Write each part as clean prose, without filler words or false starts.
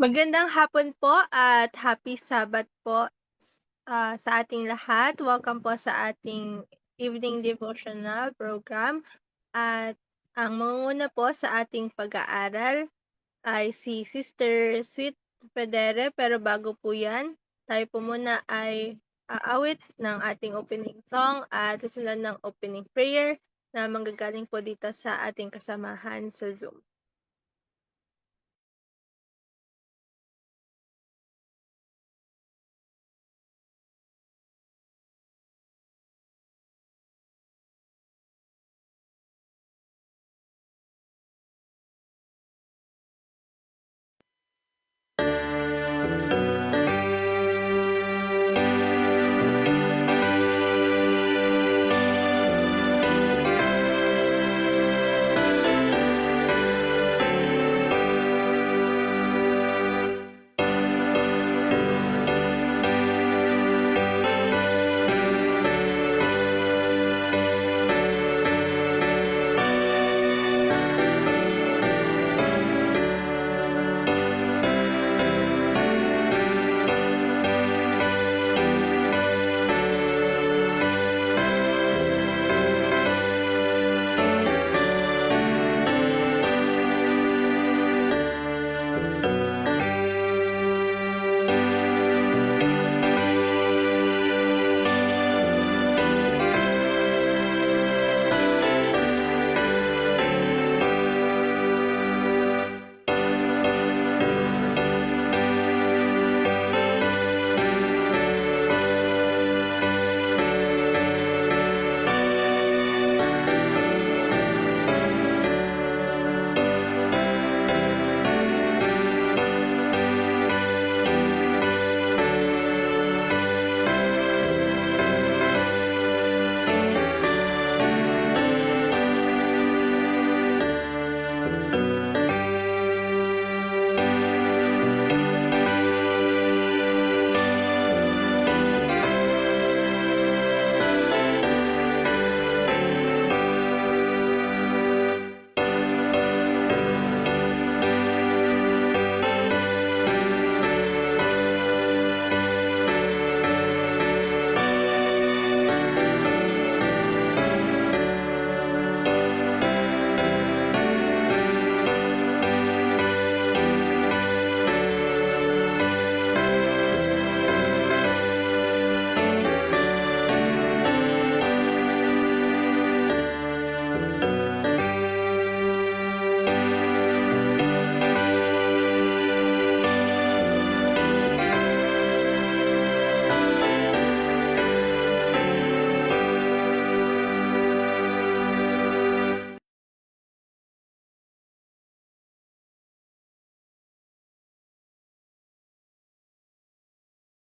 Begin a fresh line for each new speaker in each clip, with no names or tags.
Magandang hapon po at happy Sabbath po, sa ating lahat. Welcome po sa ating evening devotional program at ang mangunguna po sa ating pag-aaral ay si Sister Sweet Pedere. Pero bago po 'yan, tayo po muna ay aawit ng ating opening song at susunod ng opening prayer na manggagaling po dito sa ating kasamahan sa Zoom.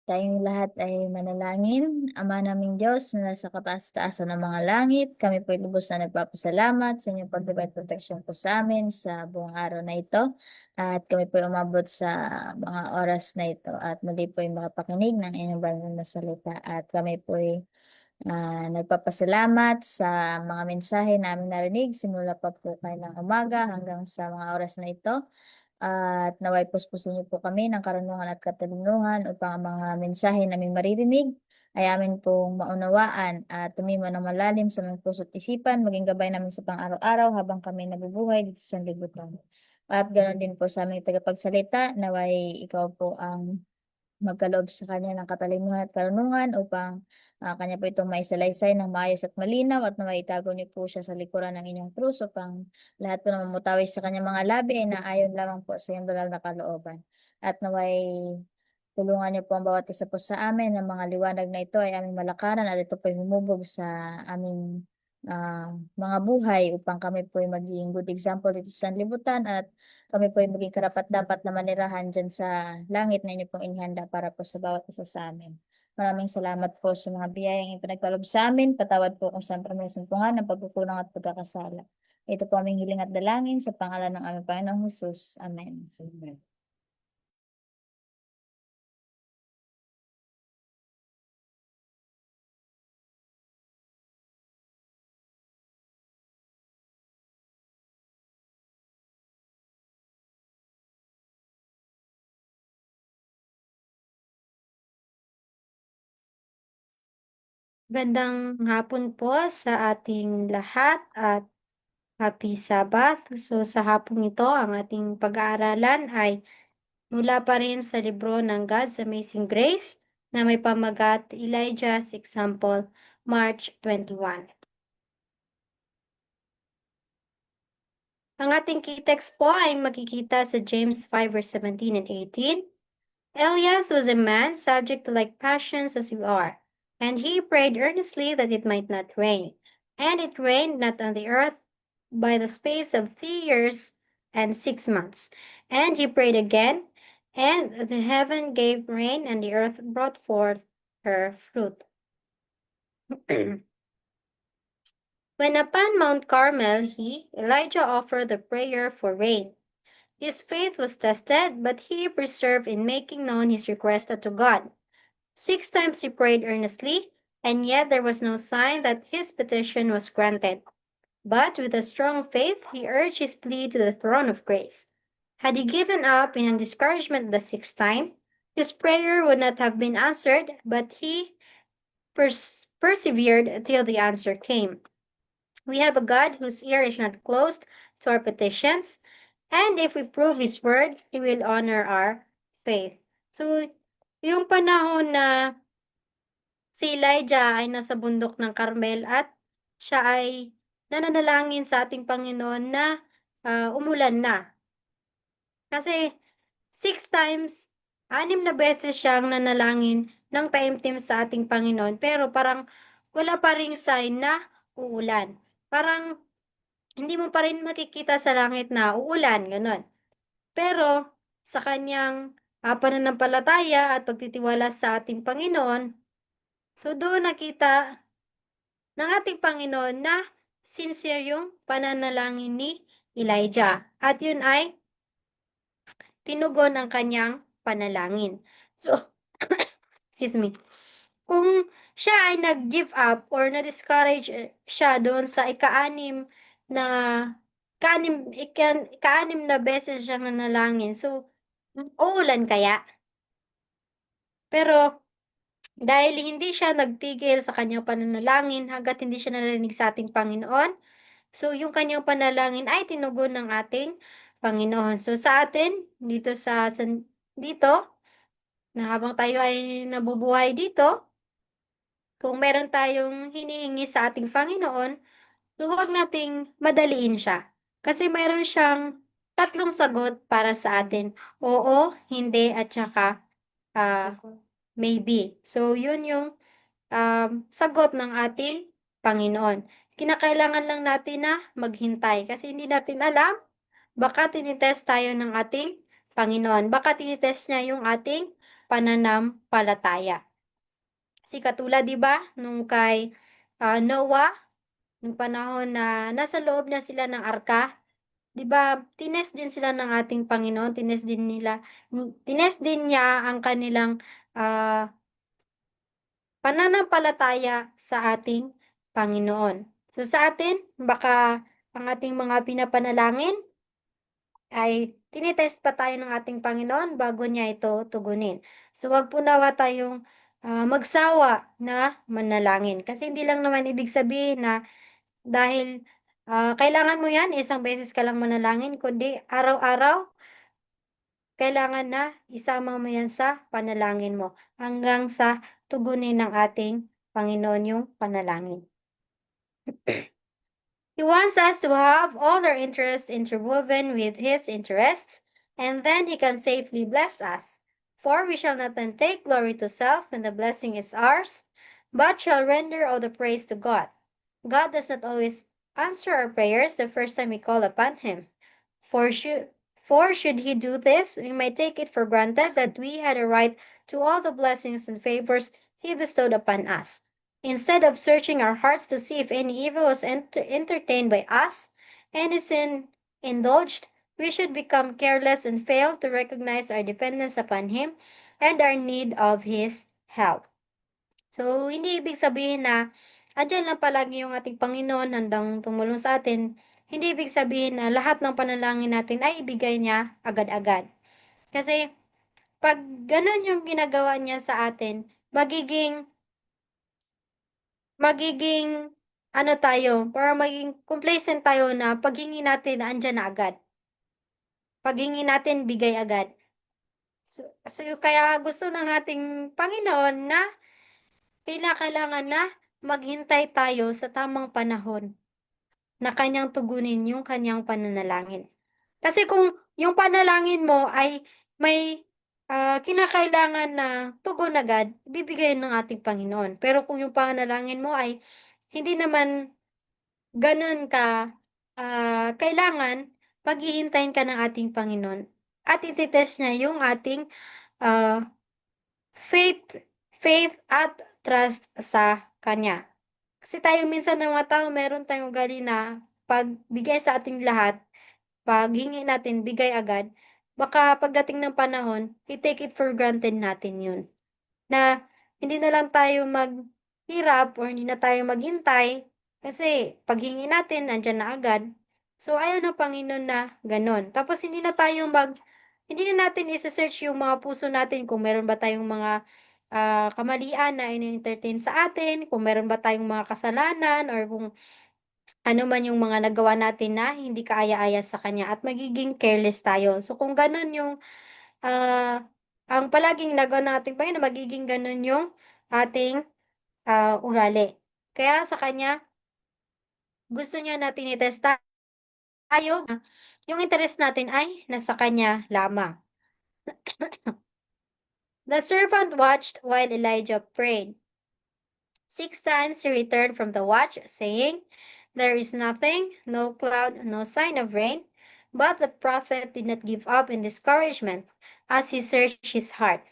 Tayong lahat ay manalangin. Ama naming Diyos na nasa kataas-taasan ng mga langit, kami po lubos na nagpapasalamat sa inyong pagbibigay at proteksyon po sa amin sa buong araw na ito. At kami po umabot sa mga oras na ito at muli po ay makapakinig ng inyong banal na salita. At kami po ay nagpapasalamat sa mga mensahe na aming narinig simula pa po kayo ng umaga hanggang sa mga oras na ito. At naway puspusin niyo po kami ng karunungan at katalinuhan upang ang mga mensahe naming maririnig ay amin pong maunawaan at tumimo ng malalim sa aming puso't isipan, maging gabay namin sa pang-araw-araw habang kami nabubuhay dito sa libutan. At ganoon din po sa aming tagapagsalita, naway ikaw po ang magkaloob sa kanya ng katalinuhan at karunungan upang kanya po itong maisalaysay ng maayos at malinaw at naway itago niyo po siya sa likuran ng inyong krus upang lahat po na mamutawi sa kanyang mga labi ay naayon lamang po sa iyong banal na kalooban. At naway tulungan niyo po ang bawat isa po sa amin ng mga liwanag na ito ay aming malakaran at ito po ay humubog sa aming mga buhay upang kami po ay maging good example dito sa sanlibutan at kami po ay maging karapat-dapat na manirahan diyan sa langit na inyo pong inihanda para po sa bawat isa sa amin. Maraming salamat po sa mga biyayang ipinagkaloob sa amin. Patawad po kung saan kami nasumpungan ng pagkukulang at pagkakasala. Ito po aming hiling at dalangin sa pangalan ng aming Panginoong Hesus. Amen. Amen.
Gandang hapon po sa ating lahat at happy Sabbath. So sa hapong ito, ang ating pag-aaralan ay mula pa rin sa libro ng God's Amazing Grace na may pamagat Elijah's Example, March 21. Ang ating key text po ay makikita sa James 5 verse 17 and 18. Elias was a man subject to like passions as you are, and he prayed earnestly that it might not rain. And it rained not on the earth by the space of 3 years and 6 months. And he prayed again, and the heaven gave rain, and the earth brought forth her fruit. When upon Mount Carmel Elijah, offered a prayer for rain. His faith was tested, but he persevered in making known his request unto God. 6 times he prayed earnestly, and yet there was no sign that his petition was granted. But with a strong faith, he urged his plea to the throne of grace. Had he given up in discouragement the 6th time, his prayer would not have been answered, but he persevered until the answer came. We have a God whose ear is not closed to our petitions, and if we prove His word, He will honor our faith. So, yung panahon na si Elijah ay nasa bundok ng Carmel at siya ay nananalangin sa ating Panginoon na umulan na. Kasi 6 times, 6 na beses siyang nanalangin ng taimtim sa ating Panginoon, pero parang wala pa ring sign na uulan. Parang hindi mo pa rin makikita sa langit na uulan, gano'n. Pero sa kanyang pananampalataya at pagtitiwala sa ating Panginoon, so doon nakita ng ating Panginoon na sincere yung pananalangin ni Elijah. At yun ay tinugon ang kanyang panalangin. So, excuse me. Kung siya ay nag-give up or na-discourage siya doon sa na ika-anim na beses siyang nanalangin. So, uulan kaya? Pero dahil hindi siya nagtigil sa kanyang pananalangin hangga't hindi siya narinig sa ating Panginoon, so yung kanyang panalangin ay tinugon ng ating Panginoon. So sa atin, dito, na habang tayo ay nabubuhay dito, kung meron tayong hinihingi sa ating Panginoon, so huwag nating madaliin siya. Kasi meron siyang 3 sagot para sa atin. Oo, hindi, at saka maybe. So yun yung sagot ng ating Panginoon. Kinakailangan lang natin na maghintay kasi hindi natin alam, baka tinitest tayo ng ating Panginoon. Baka tinitest niya yung ating pananampalataya. Kasi katulad, di ba, nung kay Noah, nung panahon na nasa loob na sila ng arka, di ba, tinest din sila ng ating Panginoon, tinest din niya ang kanilang pananampalataya sa ating Panginoon. So sa atin, baka ang ating mga pinapanalangin ay tinitest pa tayo ng ating Panginoon bago niya ito tugunin. So wag po nawa tayong magsawa na manalangin. Kasi hindi lang naman ibig sabihin na dahil kailangan mo yan, isang beses ka lang manalangin, kundi araw-araw, kailangan na isama mo yan sa panalangin mo hanggang sa tugunin ng ating Panginoon yung panalangin. He wants us to have all our interests interwoven with His interests, and then He can safely bless us. For we shall not then take glory to self when the blessing is ours, but shall render all the praise to God. God does not always answer our prayers the first time we call upon Him. For should He do this, we might take it for granted that we had a right to all the blessings and favors He bestowed upon us. Instead of searching our hearts to see if any evil was entertained by us, any sin indulged, we should become careless and fail to recognize our dependence upon Him and our need of His help. So, hindi ibig sabihin na andyan lang palagi yung ating Panginoon handang tumulong sa atin. Hindi ibig sabihin na lahat ng panalangin natin ay ibigay niya agad-agad. Kasi pag ganun yung ginagawa niya sa atin, magiging magiging ano tayo, para maging complacent tayo na paghingi natin andyan na agad. Paghingi natin bigay agad. So kaya gusto ng ating Panginoon na kailangan na maghintay tayo sa tamang panahon na kanyang tugunin yung kanyang pananalangin. Kasi kung yung panalangin mo ay may kinakailangan na tugon agad, ibibigay ng ating Panginoon. Pero kung yung panalangin mo ay hindi naman gano'n ka kailangan, paghihintayin ka ng ating Panginoon at ite-test niya yung ating ah, faith faith at trust sa Kanya. Kasi tayo minsan ng mga tao meron tayong ugali na 'pag bigay sa ating lahat, 'pag hingi natin bigay agad, baka pagdating ng panahon, i-take it for granted natin 'yun. Na hindi na lang tayo maghirap or hindi na tayo maghintay kasi paghingi natin nandiyan na agad. So, ayaw ng Panginoon na gano'n. Tapos hindi na natin ise-search yung mga puso natin kung meron ba tayong mga kamalian na ini-entertain sa atin, kung meron ba tayong mga kasalanan or kung ano man yung mga nagawa natin na hindi kaaya-aya sa Kanya at magiging careless tayo. So, kung gano'n yung ah, ang palaging nagawa ng ating Panginoon magiging gano'n yung ating ugali. Kaya sa kanya, gusto niya na tini-test tayo na yung interes natin ay nasa kanya lamang. The servant watched while Elijah prayed. 6 times he returned from the watch, saying, "There is nothing, no cloud, no sign of rain." But the prophet did not give up in discouragement as he searched his heart.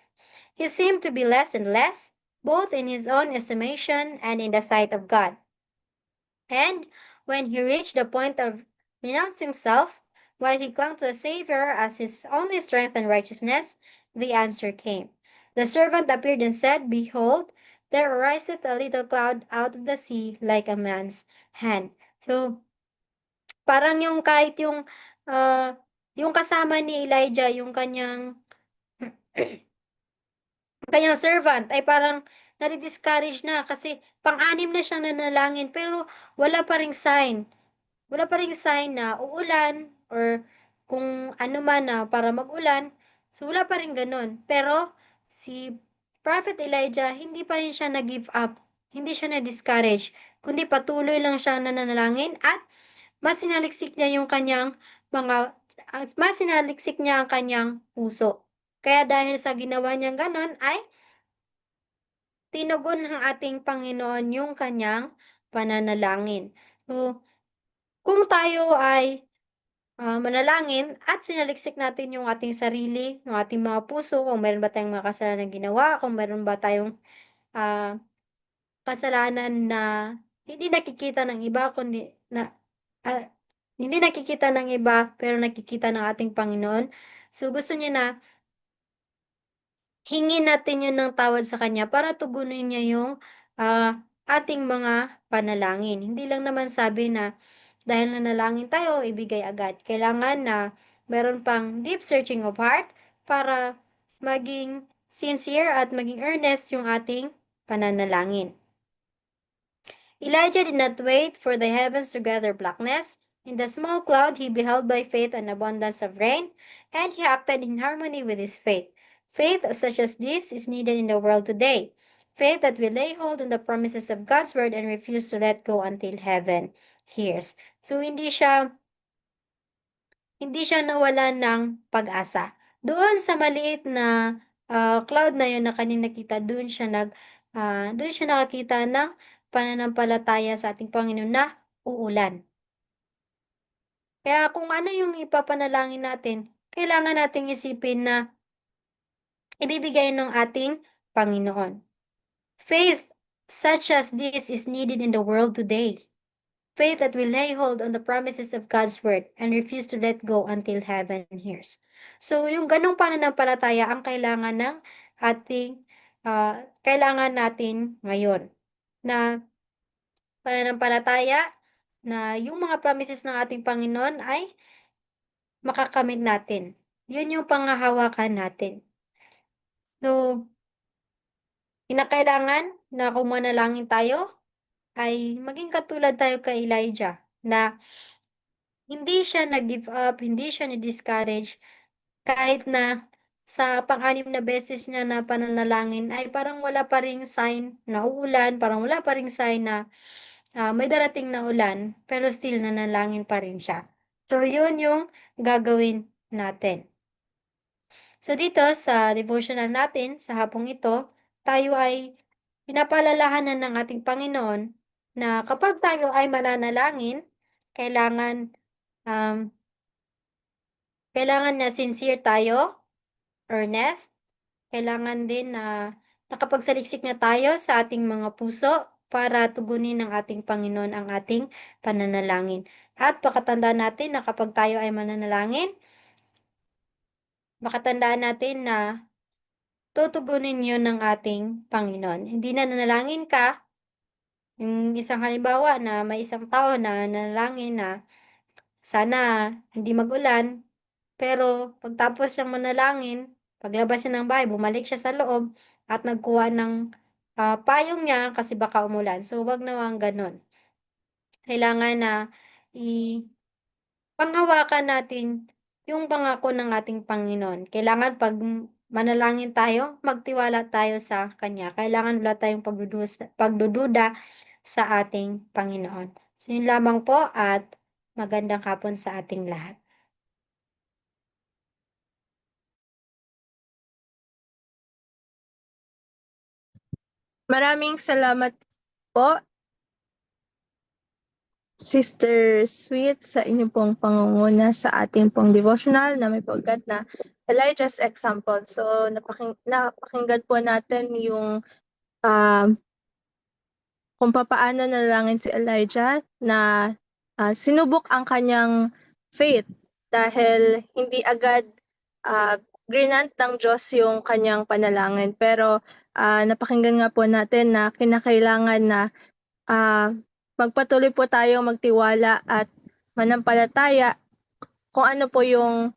He seemed to be less and less, both in his own estimation and in the sight of God. And when he reached the point of renouncing himself, while he clung to the Savior as his only strength and righteousness, the answer came. The servant appeared and said, "Behold, there ariseth a little cloud out of the sea like a man's hand." So, parang yung kasama ni Elijah, yung kanyang servant ay parang nadi-discourage na kasi pang-anim na siyang nanalangin pero wala pa ring sign. Wala pa ring sign na uulan or kung ano man na para mag-ulan. So, wala pa ring gano'n. Pero si Prophet Elijah, hindi pa rin siya nag-give up. Hindi siya na-discourage, kundi patuloy lang siya nananalangin at mas sinaliksik niya yung kanyang mga mas sinaliksik niya ang kanyang puso. Kaya dahil sa ginawa niyang gano'n ay tinugon ng ating Panginoon yung kanyang pananalangin. So, kung tayo ay manalangin at sinaliksik natin yung ating sarili, yung ating mga puso, kung meron ba tayong mga kasalanang ginawa, kung meron ba tayong ah, kasalanan na hindi nakikita ng iba kundi na ah, hindi nakikita ng iba pero nakikita ng ating Panginoon. So gusto niya na hingin natin 'yun ng tawad sa kanya para tugunin niya yung ating mga panalangin. Hindi lang naman sabi na dahil nanalangin tayo, ibigay agad. Kailangan na meron pang deep searching of heart para maging sincere at maging earnest yung ating pananalangin. Elijah did not wait for the heavens to gather blackness. In the small cloud he beheld by faith an abundance of rain, and he acted in harmony with his faith. Faith such as this is needed in the world today. Faith that will lay hold on the promises of God's word and refuse to let go until heaven hears. So hindi siya nawalan ng pag-asa. Doon sa maliit na cloud na yun na kanyang nakita, doon siya nakakita ng pananampalataya sa ating Panginoon na uulan. Kaya kung ano yung ipapanalangin natin, kailangan nating isipin na ibibigay ng ating Panginoon. Faith such as this is needed in the world today. Faith that will lay hold on the promises of God's word and refuse to let go until heaven hears. So, yung ganong pananampalataya ang kailangan natin ngayon. Na pananampalataya na yung mga promises ng ating Panginoon ay makakamit natin. Yun yung panghahawakan natin. So, kinakailangan na kung manalangin tayo, ay maging katulad tayo kay Elijah na hindi siya nag-give up, hindi siya ni-discourage kahit na sa pang-anim na beses niya na pananalangin ay parang wala pa ring sign na uulan, parang wala pa ring sign na may darating na ulan, pero still nanalangin pa rin siya. So, yun yung gagawin natin. So, dito sa devotional natin, sa hapong ito, tayo ay pinapaalalahanan ng ating Panginoon na kapag tayo ay mananalangin, kailangan, um, kailangan na sincere tayo, earnest, kailangan din na nakapagsaliksik na tayo sa ating mga puso para tugunin ng ating Panginoon ang ating pananalangin. At pakatandaan natin na kapag tayo ay mananalangin, makatandaan natin na tutugunin yun ng ating Panginoon. Hindi na nanalangin ka, yung isang halimbawa na may isang tao na nanalangin na sana hindi mag-ulan, pero pagtapos siyang manalangin, paglabas niya ng bahay, bumalik siya sa loob at nagkuha ng payong niya kasi baka umulan. So, wag nawang ganun. Kailangan na panghawakan natin yung pangako ng ating Panginoon. Kailangan pag manalangin tayo, magtiwala tayo sa Kanya. Kailangan wala tayong pagdududa sa ating Panginoon. So, yun lamang po at magandang hapon sa ating lahat.
Maraming salamat po, Sister Sweet, sa inyong pong pangunguna sa ating pong devotional na may pagkat na Elijah's example. So, napakinggan po natin yung kung papaano nalangin si Elijah na sinubok ang kanyang faith dahil hindi agad grinant ng Diyos yung kanyang panalangin. Pero napakinggan nga po natin na kinakailangan na magpatuloy po tayong magtiwala at manampalataya kung ano po yung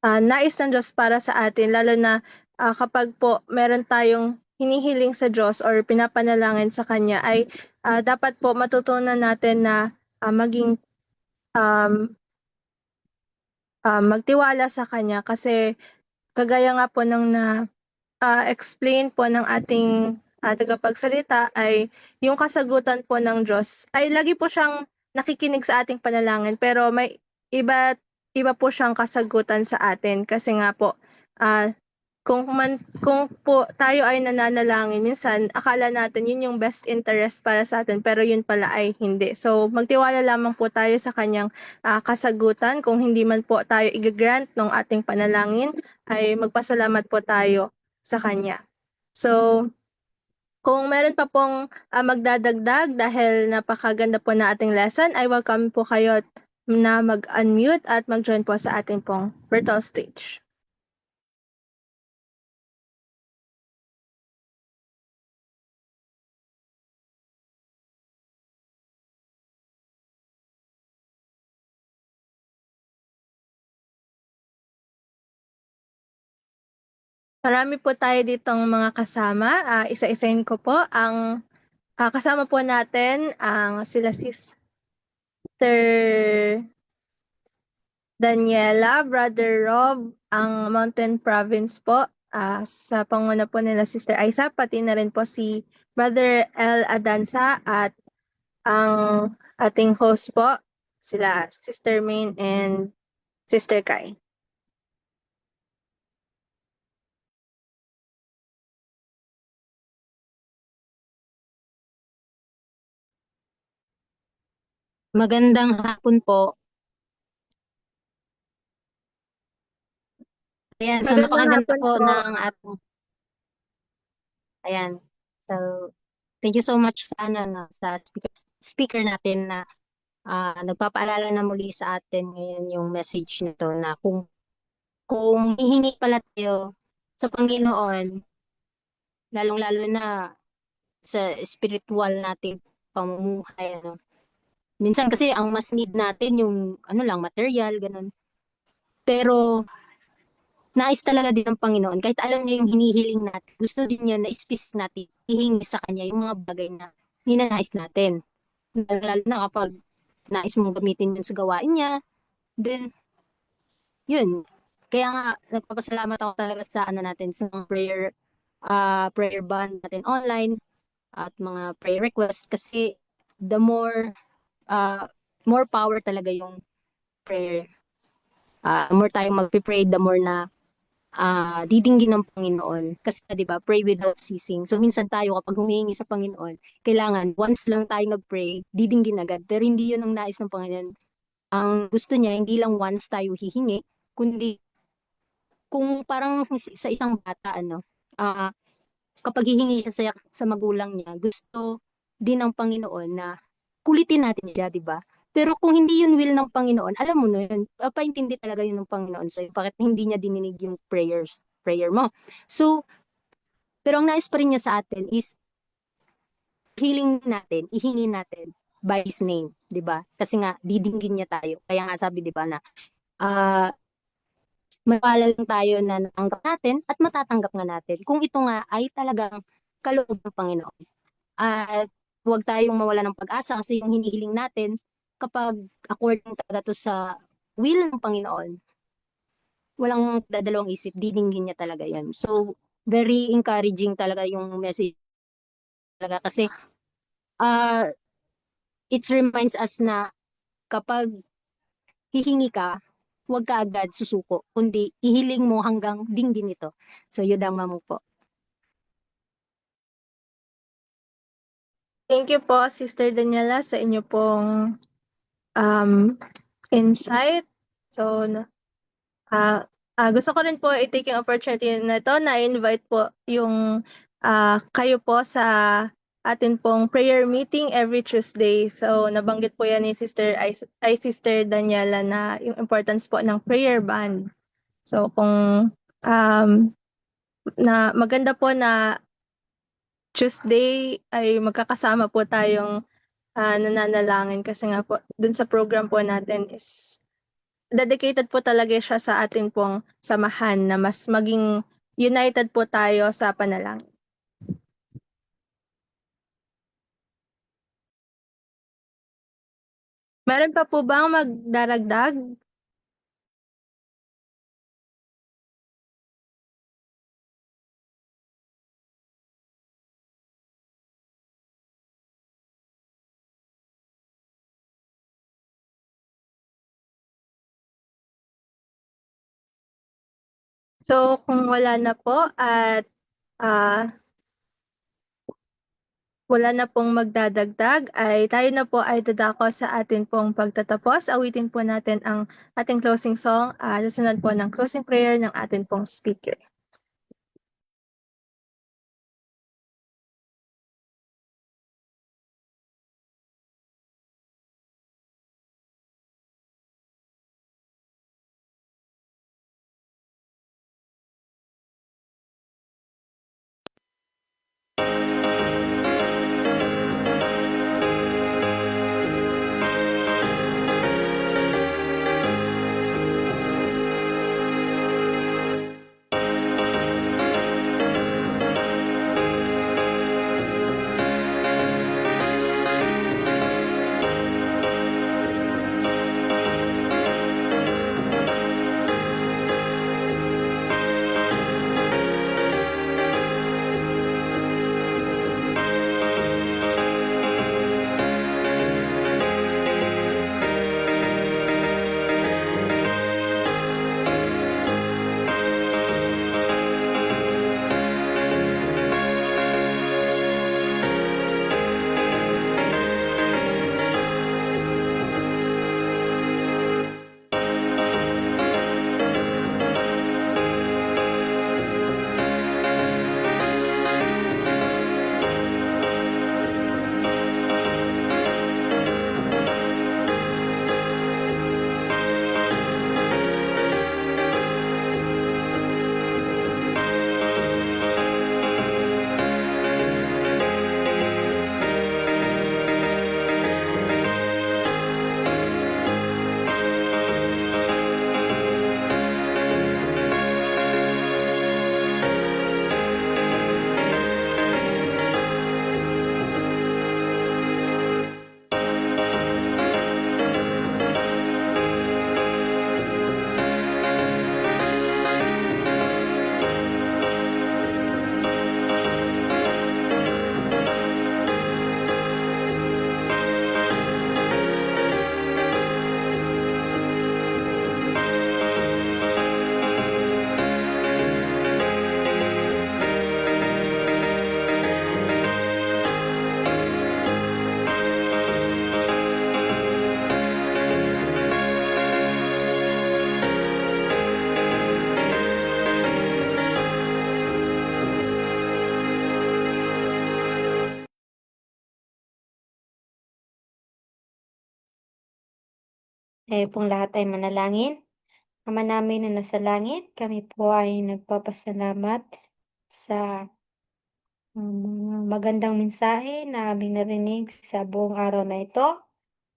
nais ng Diyos para sa atin, lalo na kapag po meron tayong hinihiling sa Diyos or pinapanalangin sa Kanya, ay dapat po matutunan natin na maging magtiwala sa Kanya kasi kagaya nga po ng explain po ng ating tagapagsalita ay yung kasagutan po ng Diyos ay lagi po siyang nakikinig sa ating panalangin, pero may iba po siyang kasagutan sa atin kasi nga po kung po tayo ay nananalangin, minsan akala natin yun yung best interest para sa atin, pero yun pala ay hindi. So magtiwala lamang po tayo sa kanyang kasagutan. Kung hindi man po tayo i-grant ng ating panalangin, ay magpasalamat po tayo sa kanya. So, kung meron pa pong magdadagdag dahil napakaganda po na ating lesson, I welcome po kayo na mag-unmute at mag-join po sa ating pong virtual stage. Marami po tayo ditong mga kasama. Isa-isahin ko po ang kasama po natin ang sila Sister Daniela, Brother Rob, ang Mountain Province po. Sa panguna po nila Sister Aisa, pati na rin po si Brother L. Adansa at ang ating host po, sila Sister Main and Sister Kai.
Magandang hapon po. Ayan, so
Magandang
napakaganda
hapon
po
po.
ng ating, ayan, so thank you so much sa, sa speaker natin na nagpapaalala na muli sa atin ngayon yung message nito na kung hihingi pala tayo sa Panginoon, lalong-lalo na sa spiritual nating pamumuhay, minsan kasi ang mas need natin yung ano lang, material, ganun. Pero nais talaga din ng Panginoon, kahit alam niya yung hinihiling natin, gusto din niya na specific natin, hihingi sa Kanya yung mga bagay na ninanais natin. Lalo na kapag nais mong gamitin yun sa gawain niya, then, yun. Kaya nga, nagpapasalamat ako talaga sa ano natin, sa mga prayer band natin online, at mga prayer request, kasi the uh, more power talaga yung prayer. More tayong magpipray, the more na didinggin ng Panginoon. Kasi 'di ba, pray without ceasing. So minsan tayo kapag humihingi sa Panginoon, kailangan once lang tayo nag-pray, didinggin agad. Pero hindi 'yun ang nais ng Panginoon. Ang gusto niya, hindi lang once tayo hihingi, kundi kung parang sa isang bata, ah, kapag hihingi siya sa magulang niya, gusto din ng Panginoon na kulitin natin siya, di ba? Pero kung hindi yun will ng Panginoon, alam mo na yun, paintindi talaga yun ng Panginoon sa'yo. Bakit hindi niya dininig yung prayer mo? So, pero ang nais pa rin niya sa atin is healing natin, ihingi natin by His name, di ba? Kasi nga, didinggin niya tayo. Kaya nga sabi, di ba, na ah mawala lang tayo na natanggap natin at matatanggap nga natin. Kung ito nga ay talagang kaloob ng Panginoon. At huwag tayong mawala ng pag-asa kasi yung hinihiling natin, kapag according talaga to sa will ng Panginoon, walang dadalawang isip, didinggin niya talaga yan. So, very encouraging talaga yung message talaga kasi uh, it reminds us na kapag hihingi ka, huwag ka agad susuko, kundi ihiling mo hanggang dinggin ito. So, yun ang mo po.
Thank you po, Sister Daniela, sa inyo pong insight. So, gusto ko rin po i-take yung opportunity na ito na invite po yung kayo po sa atin pong prayer meeting every Tuesday. So, nabanggit po yan ni Sister Daniela na yung importance po ng prayer band. So, kung na maganda po na Tuesday ay magkakasama po tayong nananalangin kasi nga po dun sa program po natin is dedicated po talaga siya sa ating pong samahan na mas maging united po tayo sa panalangin. Meron pa po bang magdaragdag? So kung wala na po at wala na pong magdadagdag ay tayo na po ay dadako sa atin pong pagtatapos. Awitin po natin ang ating closing song. Susunod po ng closing prayer ng atin pong speaker.
Tayo pong lahat ay manalangin. Ama namin na nasa langit, kami po ay nagpapasalamat sa mga magandang mensahe na aming narinig sa buong araw na ito.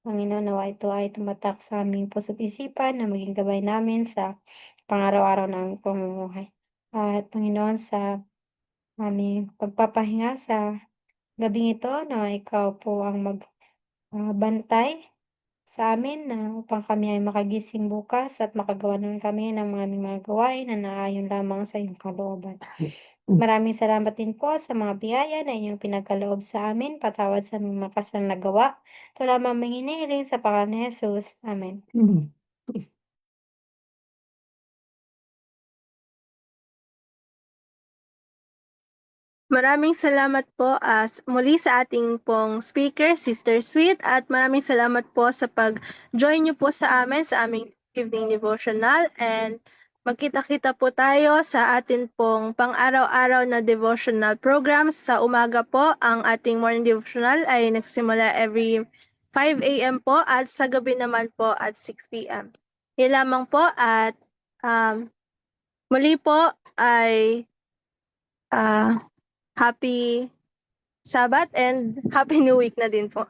Panginoon, nawa ito ay tumatak sa aming puso't isipan na maging gabay namin sa pang-araw-araw naming pamumuhay. At Panginoon, sa aming pagpapahinga sa gabing ito, na ikaw po ang magbantay sa amin na upang kami ay makagising bukas at makagawa naman kami ng mga gawain na naayon lamang sa iyong kalooban. Maraming salamat din po sa mga biyaya na inyong pinagkaloob sa amin. Patawad sa aming mga kasalang nagawa. Ito lamang aming hinihiling sa pangalan ni Jesus. Amen.
Maraming salamat po muli sa ating pong speaker, Sister Sweet, at maraming salamat po sa pag-join niyo po sa amin sa aming evening devotional, and magkita-kita po tayo sa atin pong pang-araw-araw na devotional programs. Sa umaga po, ang ating morning devotional ay nagsimula every 5 a.m. po at sa gabi naman po at 6 p.m. Yan lamang po at muli po ay Happy Sabbath and Happy New Week na din po.